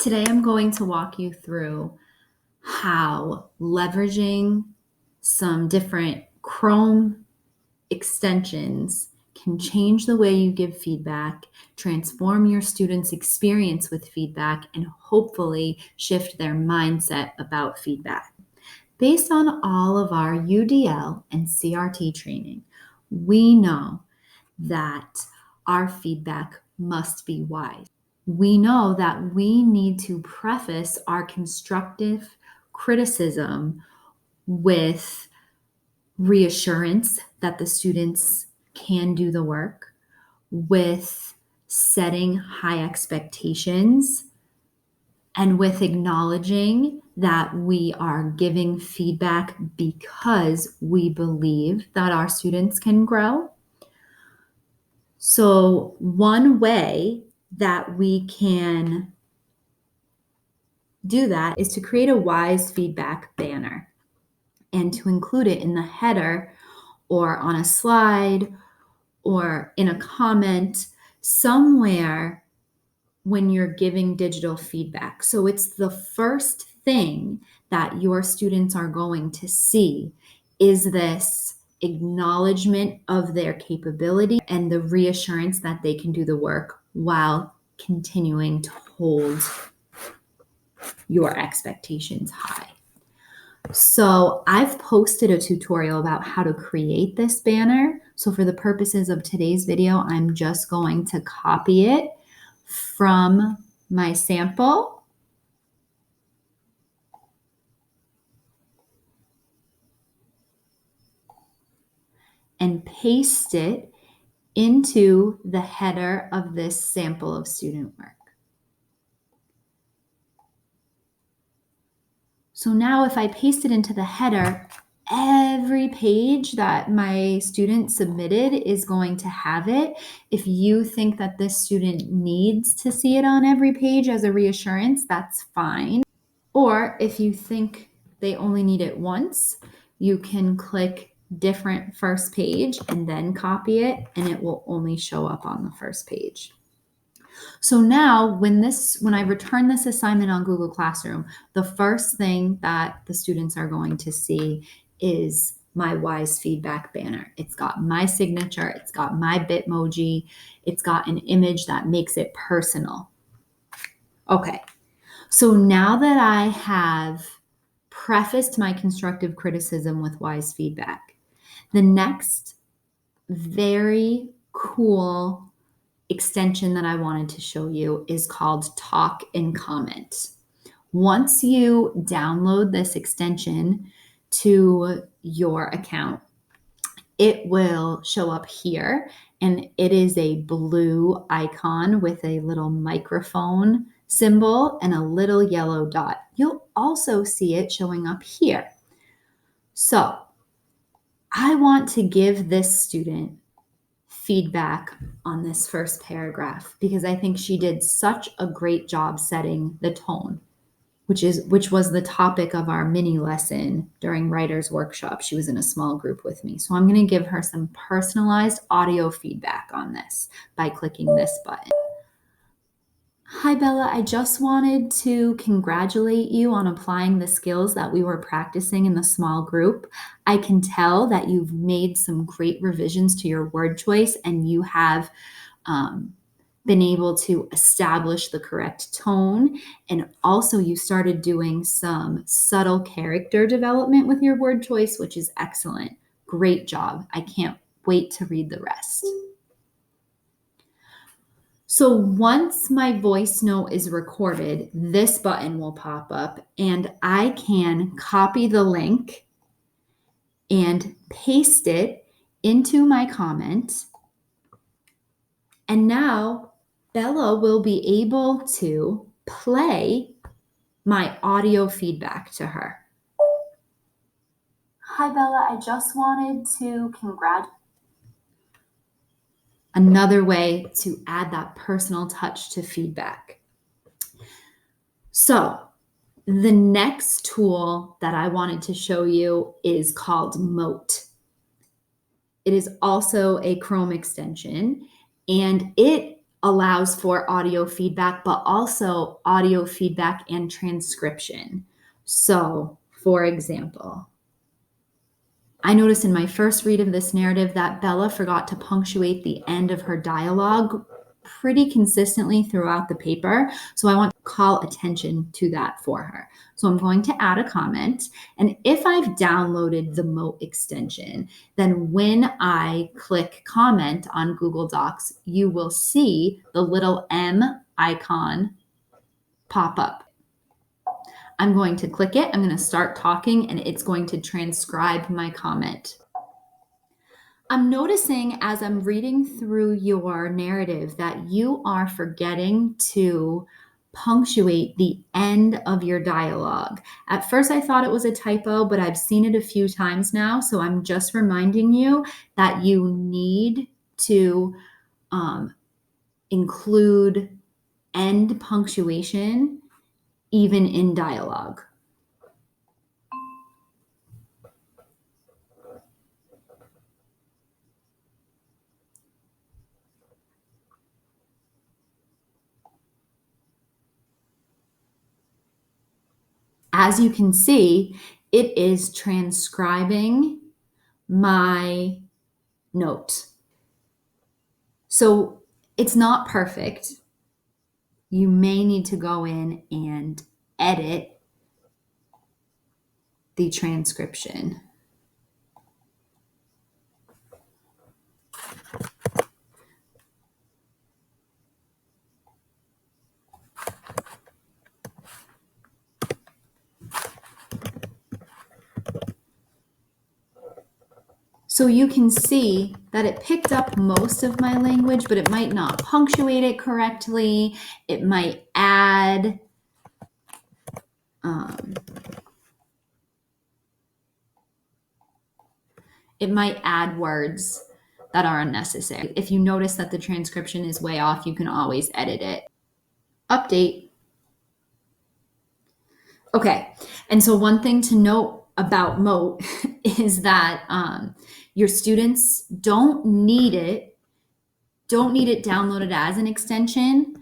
Today I'm going to walk you through how leveraging some different Chrome extensions can change the way you give feedback, transform your students' experience with feedback, and hopefully shift their mindset about feedback. Based on all of our UDL and CRT training, we know that our feedback must be wise. We know that we need to preface our constructive criticism with reassurance that the students can do the work, with setting high expectations, and with acknowledging that we are giving feedback because we believe that our students can grow. So, one way that we can do that is to create a wise feedback banner and to include it in the header or on a slide or in a comment somewhere when you're giving digital feedback. So it's the first thing that your students are going to see is this acknowledgement of their capability and the reassurance that they can do the work while continuing to hold your expectations high. So I've posted a tutorial about how to create this banner. So for the purposes of today's video, I'm just going to copy it from my sample and paste it into the header of this sample of student work. So now if I paste it into the header, every page that my student submitted is going to have it. If you think that this student needs to see it on every page as a reassurance, that's fine. Or if you think they only need it once, you can click different first page and then copy it, and it will only show up on the first page. So now when I return this assignment on Google Classroom, the first thing that the students are going to see is my wise feedback banner. It's got my signature, it's got my Bitmoji, it's got an image that makes it personal. Okay, so now that I have prefaced my constructive criticism with wise feedback, the next very cool extension that I wanted to show you is called Talk and Comment. Once you download this extension to your account, it will show up here, and it is a blue icon with a little microphone symbol and a little yellow dot. You'll also see it showing up here. So I want to give this student feedback on this first paragraph because I think she did such a great job setting the tone, which was the topic of our mini lesson during writer's workshop. She was in a small group with me. So I'm going to give her some personalized audio feedback on this by clicking this button. Hi, Bella. I just wanted to congratulate you on applying the skills that we were practicing in the small group. I can tell that you've made some great revisions to your word choice and you have been able to establish the correct tone. And also you started doing some subtle character development with your word choice, which is excellent. Great job. I can't wait to read the rest. So once my voice note is recorded, this button will pop up and I can copy the link and paste it into my comment. And now Bella will be able to play my audio feedback to her. Hi, Bella. I just wanted to congratulate. Another way to add that personal touch to feedback. So the next tool that I wanted to show you is called Moat. It is also a Chrome extension, and it allows for audio feedback, but also audio feedback and transcription. So, for example, I noticed in my first read of this narrative that Bella forgot to punctuate the end of her dialogue pretty consistently throughout the paper. So I want to call attention to that for her. So I'm going to add a comment. And if I've downloaded the Moat extension, then when I click comment on Google Docs, you will see the little M icon pop up. I'm going to click it. I'm going to start talking and it's going to transcribe my comment. I'm noticing as I'm reading through your narrative that you are forgetting to punctuate the end of your dialogue. At first, I thought it was a typo, but I've seen it a few times now. So I'm just reminding you that you need to include end punctuation even in dialogue. As you can see, it is transcribing my note. So it's not perfect. You may need to go in and edit the transcription. So you can see that it picked up most of my language, but it might not punctuate it correctly. It might add words that are unnecessary. If you notice that the transcription is way off, you can always edit it. Update. Okay, and so one thing to note about Moat is that your students don't need it downloaded as an extension,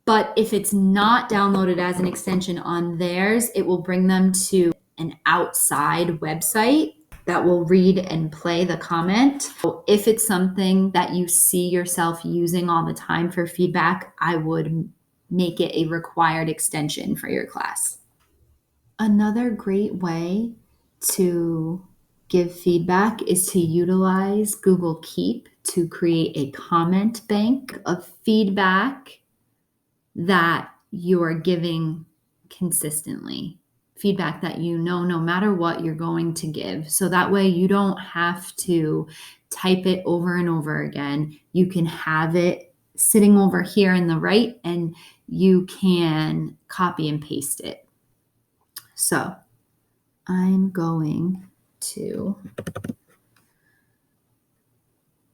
but if it's not downloaded as an extension on theirs, it will bring them to an outside website that will read and play the comment. So if it's something that you see yourself using all the time for feedback, I would make it a required extension for your class. Another great way to give feedback is to utilize Google Keep to create a comment bank of feedback that you are giving consistently. Feedback that you know no matter what you're going to give. So that way you don't have to type it over and over again. You can have it sitting over here in the right and you can copy and paste it. So I'm going to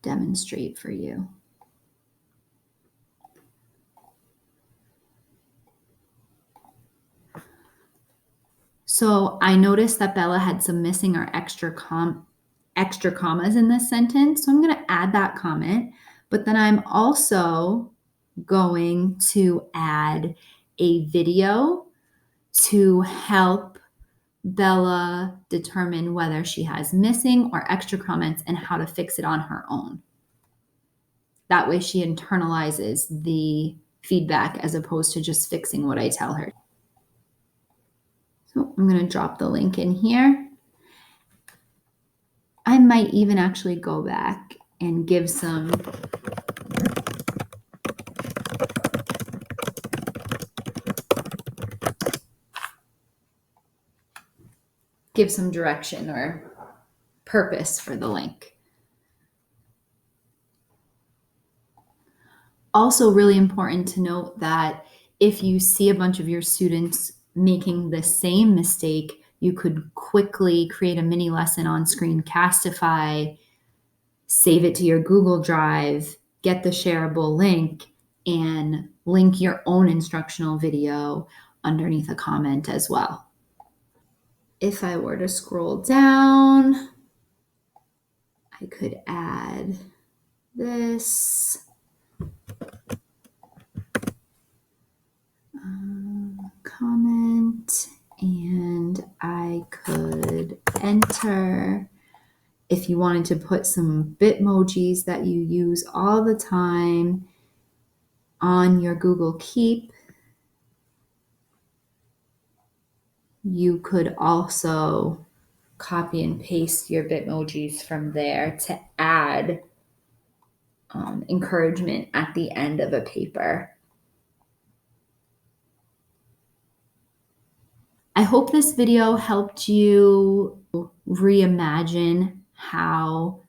demonstrate for you. So I noticed that Bella had some missing or extra commas in this sentence. So I'm going to add that comment, but then I'm also going to add a video to help Bella determine whether she has missing or extra comments and how to fix it on her own. That way she internalizes the feedback as opposed to just fixing what I tell her. So I'm going to drop the link in here. I might even actually go back and give some direction or purpose for the link. Also really important to note that if you see a bunch of your students making the same mistake, you could quickly create a mini lesson on Screencastify, save it to your Google Drive, get the shareable link, and link your own instructional video underneath a comment as well. If I were to scroll down, I could add this. center. If you wanted to put some Bitmojis that you use all the time on your Google Keep, you could also copy and paste your Bitmojis from there to add encouragement at the end of a paper. I hope this video helped you reimagine how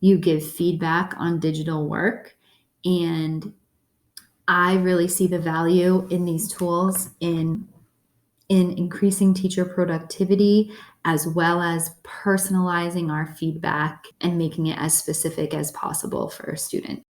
you give feedback on digital work. And I really see the value in these tools in increasing teacher productivity, as well as personalizing our feedback and making it as specific as possible for a student.